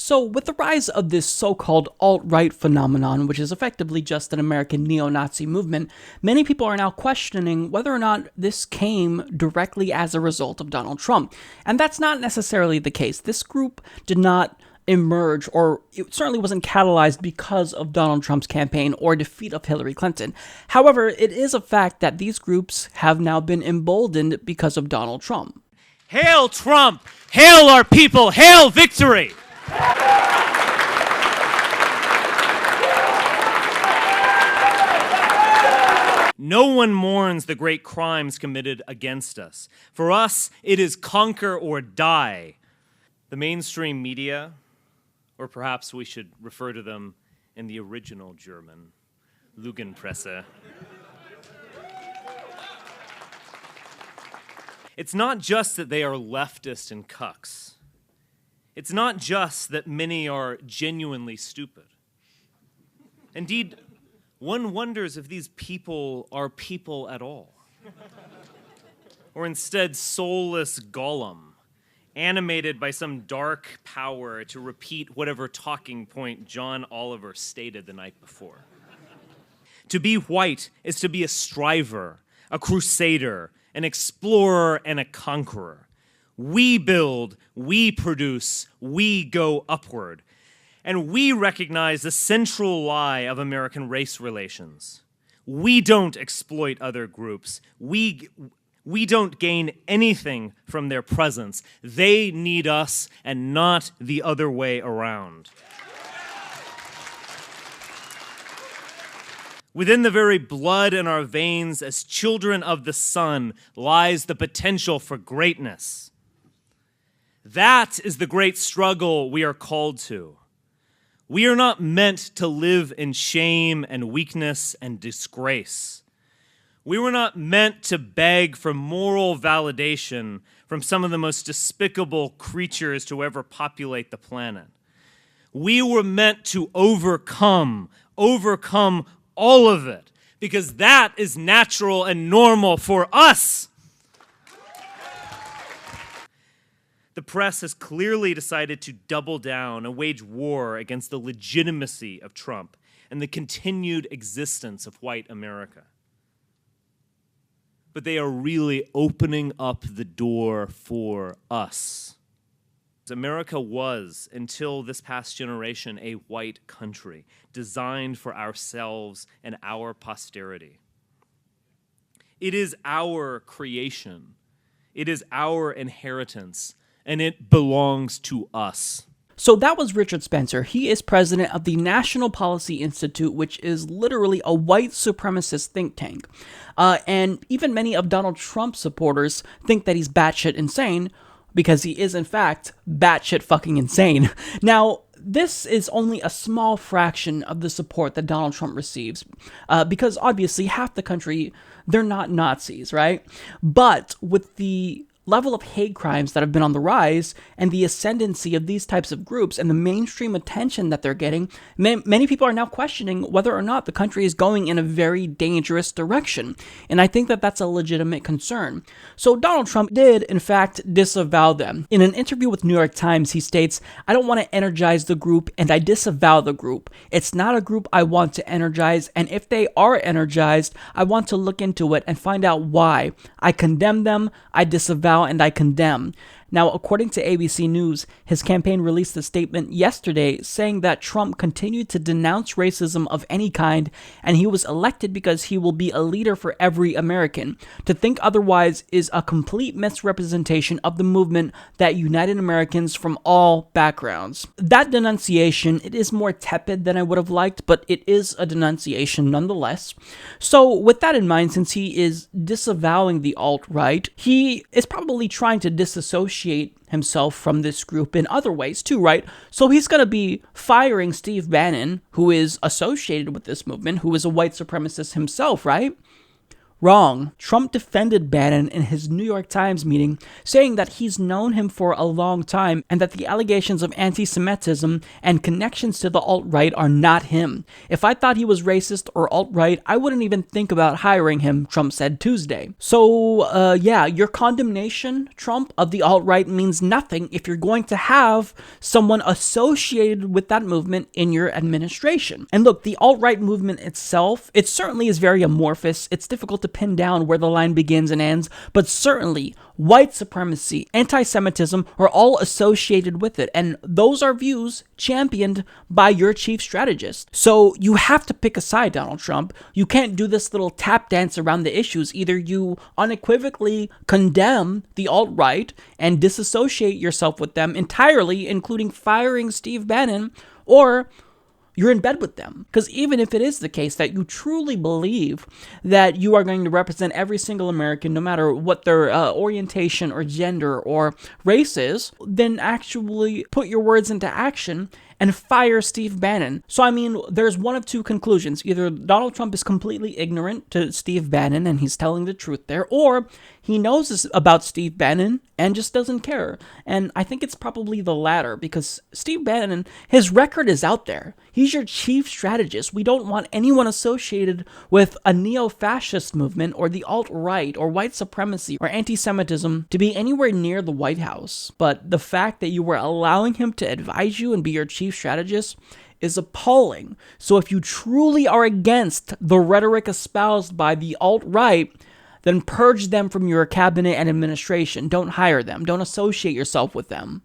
So, with the rise of this so-called alt-right phenomenon, which is effectively just an American neo-Nazi movement, many people are now questioning whether or not this came directly as a result of Donald Trump. And that's not necessarily the case. This group did not emerge, or it certainly wasn't catalyzed because of Donald Trump's campaign or defeat of Hillary Clinton. However, it is a fact that these groups have now been emboldened because of Donald Trump. Hail Trump! Hail our people! Hail victory! No one mourns the great crimes committed against us. For us, it is conquer or die. The mainstream media, or perhaps we should refer to them in the original German, Lügenpresse. It's not just that they are leftist and cucks. It's not just that many are genuinely stupid. Indeed, one wonders if these people are people at all. Or instead soulless Gollum, animated by some dark power to repeat whatever talking point John Oliver stated the night before. To be white is to be a striver, a crusader, an explorer, and a conqueror. We build, we produce, we go upward. And we recognize the central lie of American race relations. We don't exploit other groups. We don't gain anything from their presence. They need us and not the other way around. Within the very blood in our veins as children of the sun lies the potential for greatness. That is the great struggle we are called to. We are not meant to live in shame and weakness and disgrace. We were not meant to beg for moral validation from some of the most despicable creatures to ever populate the planet. We were meant to overcome all of it, because that is natural and normal for us. The press has clearly decided to double down and wage war against the legitimacy of Trump and the continued existence of white America. But they are really opening up the door for us. America was, until this past generation, a white country designed for ourselves and our posterity. It is our creation. It is our inheritance. And it belongs to us. So that was Richard Spencer. He is president of the National Policy Institute, which is literally a white supremacist think tank. And even many of Donald Trump's supporters think that he's batshit insane, because he is, in fact, batshit fucking insane. Now, this is only a small fraction of the support that Donald Trump receives, because obviously half the country, they're not Nazis, right? But with the level of hate crimes that have been on the rise and the ascendancy of these types of groups and the mainstream attention that they're getting, many people are now questioning whether or not the country is going in a very dangerous direction. And I think that that's a legitimate concern. So Donald Trump did, in fact, disavow them. In an interview with New York Times, he states, "I don't want to energize the group and I disavow the group. It's not a group I want to energize, and if they are energized, I want to look into it and find out why. I condemn them, I disavow, and I condemn." Now, according to ABC News, his campaign released a statement yesterday saying that Trump continued to denounce racism of any kind, and he was elected because he will be a leader for every American. To think otherwise is a complete misrepresentation of the movement that united Americans from all backgrounds. That denunciation, it is more tepid than I would have liked, but it is a denunciation nonetheless. So with that in mind, since he is disavowing the alt-right, he is probably trying to disassociate himself from this group in other ways too, right? So he's going to be firing Steve Bannon, who is associated with this movement, who is a white supremacist himself, right? Wrong. Trump defended Bannon in his New York Times meeting, saying that he's known him for a long time and that the allegations of anti-Semitism and connections to the alt-right are not him. If I thought he was racist or alt-right, I wouldn't even think about hiring him, Trump said Tuesday. So, your condemnation, Trump, of the alt-right means nothing if you're going to have someone associated with that movement in your administration. And look, the alt-right movement itself, it certainly is very amorphous. It's difficult to pin down where the line begins and ends, but certainly white supremacy, anti-Semitism are all associated with it, and those are views championed by your chief strategist. So you have to pick a side, Donald Trump. You can't do this little tap dance around the issues. Either you unequivocally condemn the alt-right and disassociate yourself with them entirely, including firing Steve Bannon, or you're in bed with them. Because even if it is the case that you truly believe that you are going to represent every single American, no matter what their orientation or gender or race is, then actually put your words into action and fire Steve Bannon. So, I mean, there's one of two conclusions. Either Donald Trump is completely ignorant to Steve Bannon and he's telling the truth there, or he knows about Steve Bannon and just doesn't care. And I think it's probably the latter, because Steve Bannon, his record is out there. He's your chief strategist. We don't want anyone associated with a neo-fascist movement or the alt-right or white supremacy or anti-Semitism to be anywhere near the White House. But the fact that you were allowing him to advise you and be your chief strategist is appalling. So if you truly are against the rhetoric espoused by the alt-right, then purge them from your cabinet and administration. Don't hire them. Don't associate yourself with them.